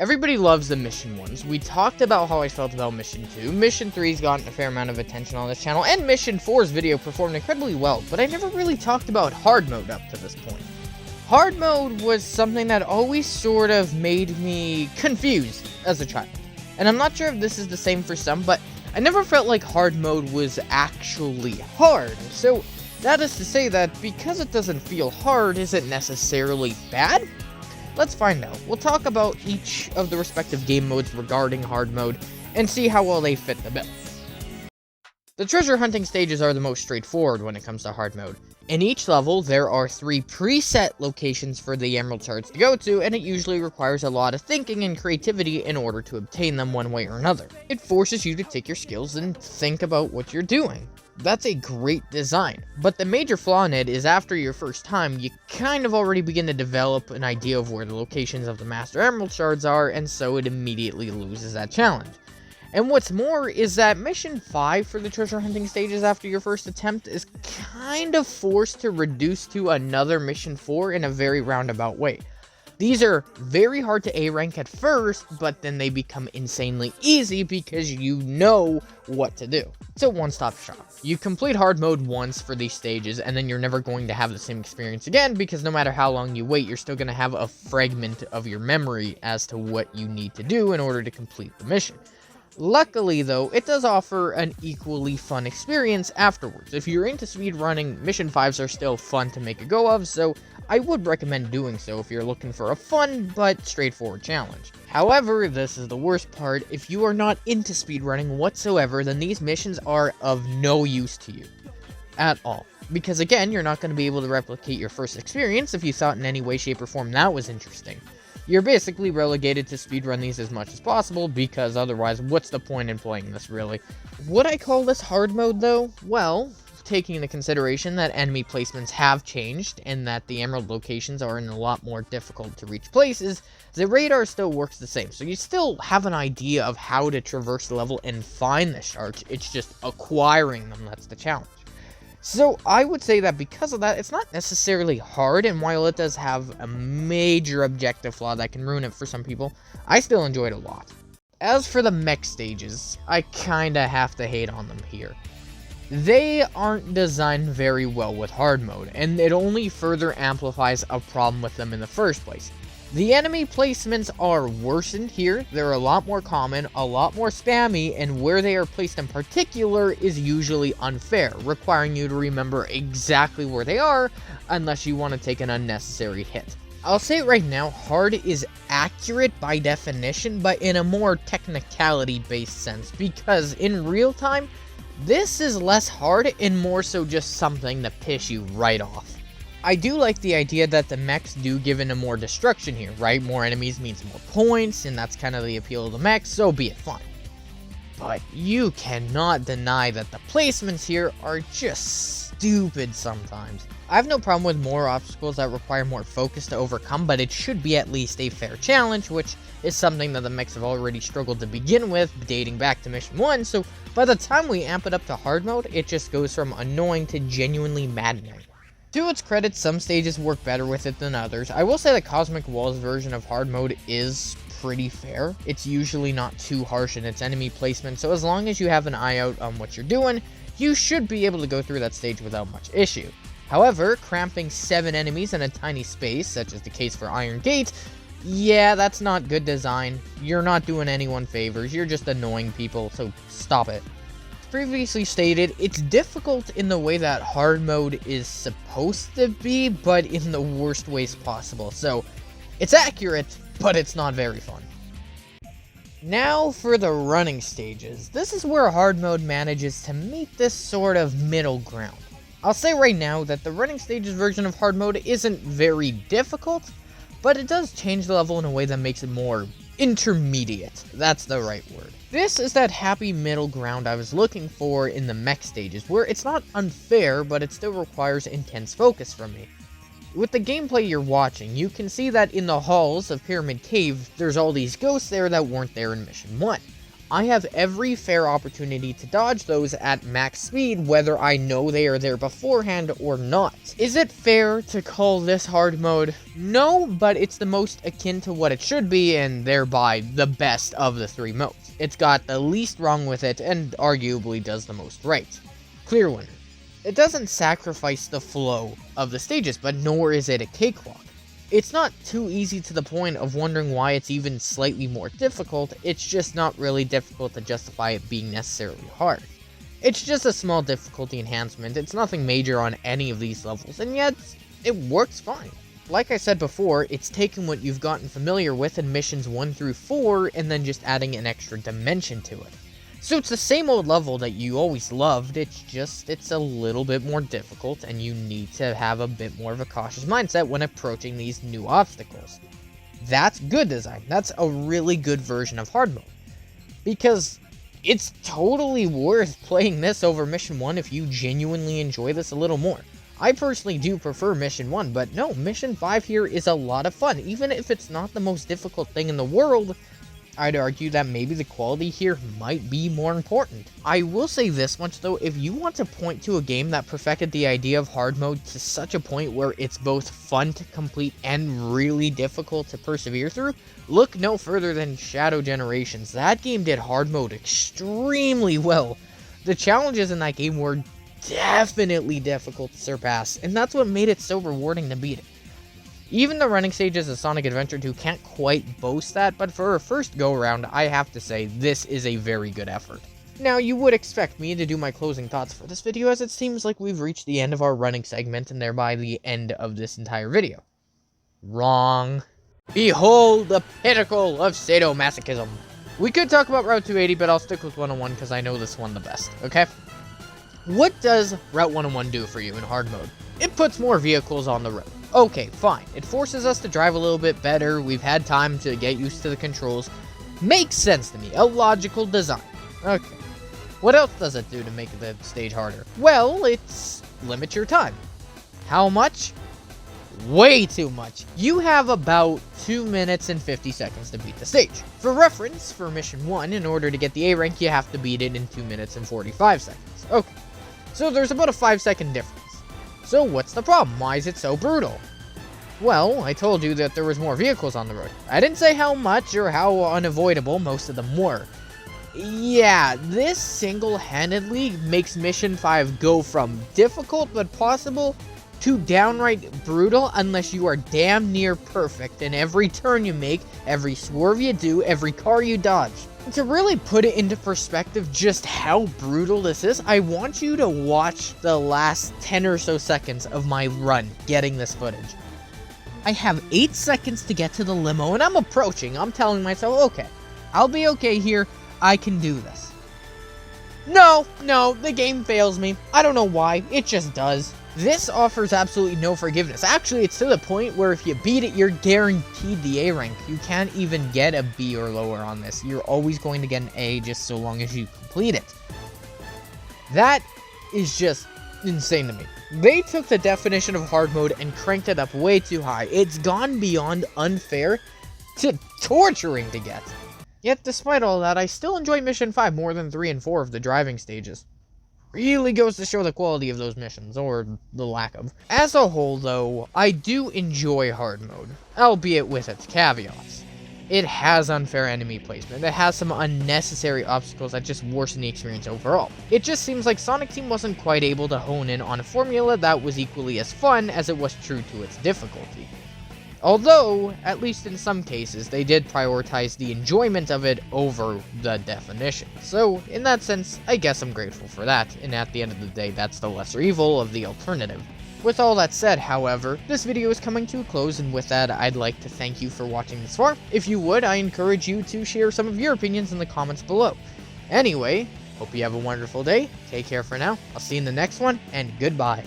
Everybody loves the Mission 1s. We talked about how I felt about Mission 2. Mission 3's gotten a fair amount of attention on this channel, and Mission 4's video performed incredibly well, but I never really talked about hard mode up to this point. Hard mode was something that always sort of made me confused as a child. And I'm not sure if this is the same for some, but I never felt like hard mode was actually hard. So that is to say that because it doesn't feel hard, is it necessarily bad? Let's find out. We'll talk about each of the respective game modes regarding hard mode and see how well they fit the bill. The treasure hunting stages are the most straightforward when it comes to hard mode. In each level, there are 3 preset locations for the emerald shards to go to, and it usually requires a lot of thinking and creativity in order to obtain them one way or another. It forces you to take your skills and think about what you're doing. That's a great design, but the major flaw in it is after your first time, you kind of already begin to develop an idea of where the locations of the Master Emerald Shards are, and so it immediately loses that challenge. And what's more is that Mission 5 for the treasure hunting stages after your first attempt is kind of forced to reduce to another Mission 4 in a very roundabout way. These are very hard to A rank at first, but then they become insanely easy because you know what to do. It's a one-stop shop. You complete hard mode once for these stages, and then you're never going to have the same experience again, because no matter how long you wait, you're still going to have a fragment of your memory as to what you need to do in order to complete the mission. Luckily, though, it does offer an equally fun experience afterwards. If you're into speedrunning, Mission 5s are still fun to make a go of, so I would recommend doing so if you're looking for a fun but straightforward challenge. However, this is the worst part: if you are not into speedrunning whatsoever, then these missions are of no use to you at all. Because again, you're not going to be able to replicate your first experience if you thought in any way, shape, or form that was interesting. You're basically relegated to speedrun these as much as possible, because otherwise, what's the point in playing this, really? Would I call this hard mode, though? Well, taking into consideration that enemy placements have changed, and that the emerald locations are in a lot more difficult to reach places, the radar still works the same, so you still have an idea of how to traverse the level and find the shards. It's just acquiring them that's the challenge. So I would say that because of that, it's not necessarily hard, and while it does have a major objective flaw that can ruin it for some people, I still enjoy it a lot. As for the mech stages, I kinda have to hate on them here. They aren't designed very well with hard mode, and it only further amplifies a problem with them in the first place. The enemy placements are worsened here. They're a lot more common, a lot more spammy, and where they are placed in particular is usually unfair, requiring you to remember exactly where they are unless you want to take an unnecessary hit. I'll say it right now, hard is accurate by definition, but in a more technicality-based sense, because in real time, this is less hard and more so just something to piss you right off. I do like the idea that the mechs do give in a more destruction here, right? More enemies means more points, and that's kind of the appeal of the mechs, so be it fun. But you cannot deny that the placements here are just stupid sometimes. I have no problem with more obstacles that require more focus to overcome, but it should be at least a fair challenge, which is something that the mechs have already struggled to begin with, dating back to Mission 1, so by the time we amp it up to hard mode, it just goes from annoying to genuinely maddening. To its credit, some stages work better with it than others. I will say the Cosmic Walls version of hard mode is pretty fair. It's usually not too harsh in its enemy placement, so as long as you have an eye out on what you're doing, you should be able to go through that stage without much issue. However, cramping 7 enemies in a tiny space, such as the case for Iron Gate, yeah, that's not good design. You're not doing anyone favors, you're just annoying people, so stop it. Previously stated, it's difficult in the way that hard mode is supposed to be, but in the worst ways possible. So, it's accurate, but it's not very fun. Now for the running stages. This is where hard mode manages to meet this sort of middle ground. I'll say right now that the running stages version of hard mode isn't very difficult, but it does change the level in a way that makes it more intermediate. That's the right word. This is that happy middle ground I was looking for in the mech stages, where it's not unfair, but it still requires intense focus from me. With the gameplay you're watching, you can see that in the halls of Pyramid Cave, there's all these ghosts there that weren't there in Mission 1. I have every fair opportunity to dodge those at max speed, whether I know they are there beforehand or not. Is it fair to call this hard mode? No, but it's the most akin to what it should be, and thereby the best of the three modes. It's got the least wrong with it, and arguably does the most right. Clear winner. It doesn't sacrifice the flow of the stages, but nor is it a cakewalk. It's not too easy to the point of wondering why it's even slightly more difficult. It's just not really difficult to justify it being necessarily hard. It's just a small difficulty enhancement. It's nothing major on any of these levels, and yet it works fine. Like I said before, it's taken what you've gotten familiar with in missions 1 through 4 and then just adding an extra dimension to it. So it's the same old level that you always loved, it's a little bit more difficult, and you need to have a bit more of a cautious mindset when approaching these new obstacles. That's good design. That's a really good version of hard mode. Because it's totally worth playing this over Mission 1 if you genuinely enjoy this a little more. I personally do prefer Mission 1, but no, Mission 5 here is a lot of fun. Even if it's not the most difficult thing in the world, I'd argue that maybe the quality here might be more important. I will say this much though, if you want to point to a game that perfected the idea of hard mode to such a point where it's both fun to complete and really difficult to persevere through, look no further than Shadow Generations. That game did hard mode extremely well. The challenges in that game were definitely difficult to surpass, and that's what made it so rewarding to beat it. Even the running stages of Sonic Adventure 2 can't quite boast that, but for a first go-around, I have to say, this is a very good effort. Now, you would expect me to do my closing thoughts for this video, as it seems like we've reached the end of our running segment, and thereby the end of this entire video. Wrong. Behold the pinnacle of sadomasochism. We could talk about Route 280, but I'll stick with 101 because I know this one the best, okay? What does Route 101 do for you in hard mode? It puts more vehicles on the road. Okay, fine. It forces us to drive a little bit better. We've had time to get used to the controls. Makes sense to me. A logical design. Okay. What else does it do to make the stage harder? Well, it's limit your time. How much? Way too much. You have about 2 minutes and 50 seconds to beat the stage. For reference, for Mission 1, in order to get the A rank, you have to beat it in 2 minutes and 45 seconds. Okay. So there's about a 5-second difference. So what's the problem? Why is it so brutal? Well, I told you that there was more vehicles on the road. I didn't say how much or how unavoidable most of them were. Yeah, this single-handedly makes Mission 5 go from difficult but possible to downright brutal unless you are damn near perfect in every turn you make, every swerve you do, every car you dodge. To really put it into perspective just how brutal this is, I want you to watch the last 10 or so seconds of my run getting this footage. I have 8 seconds to get to the limo and I'm approaching. I'm telling myself, okay, I'll be okay here. I can do this. No, the game fails me. I don't know why. It just does. This offers absolutely no forgiveness. Actually, it's to the point where if you beat it, you're guaranteed the A rank. You can't even get a B or lower on this. You're always going to get an A just so long as you complete it. That is just insane to me. They took the definition of hard mode and cranked it up way too high. It's gone beyond unfair to torturing to get. Yet, despite all that, I still enjoy Mission 5 more than 3 and 4 of the driving stages. Really goes to show the quality of those missions, or the lack of. As a whole, though, I do enjoy hard mode, albeit with its caveats. It has unfair enemy placement, it has some unnecessary obstacles that just worsen the experience overall. It just seems like Sonic Team wasn't quite able to hone in on a formula that was equally as fun as it was true to its difficulty. Although, at least in some cases, they did prioritize the enjoyment of it over the definition. So, in that sense, I guess I'm grateful for that, and at the end of the day, that's the lesser evil of the alternative. With all that said, however, this video is coming to a close, and with that, I'd like to thank you for watching this far. If you would, I encourage you to share some of your opinions in the comments below. Anyway, hope you have a wonderful day, take care for now, I'll see you in the next one, and goodbye.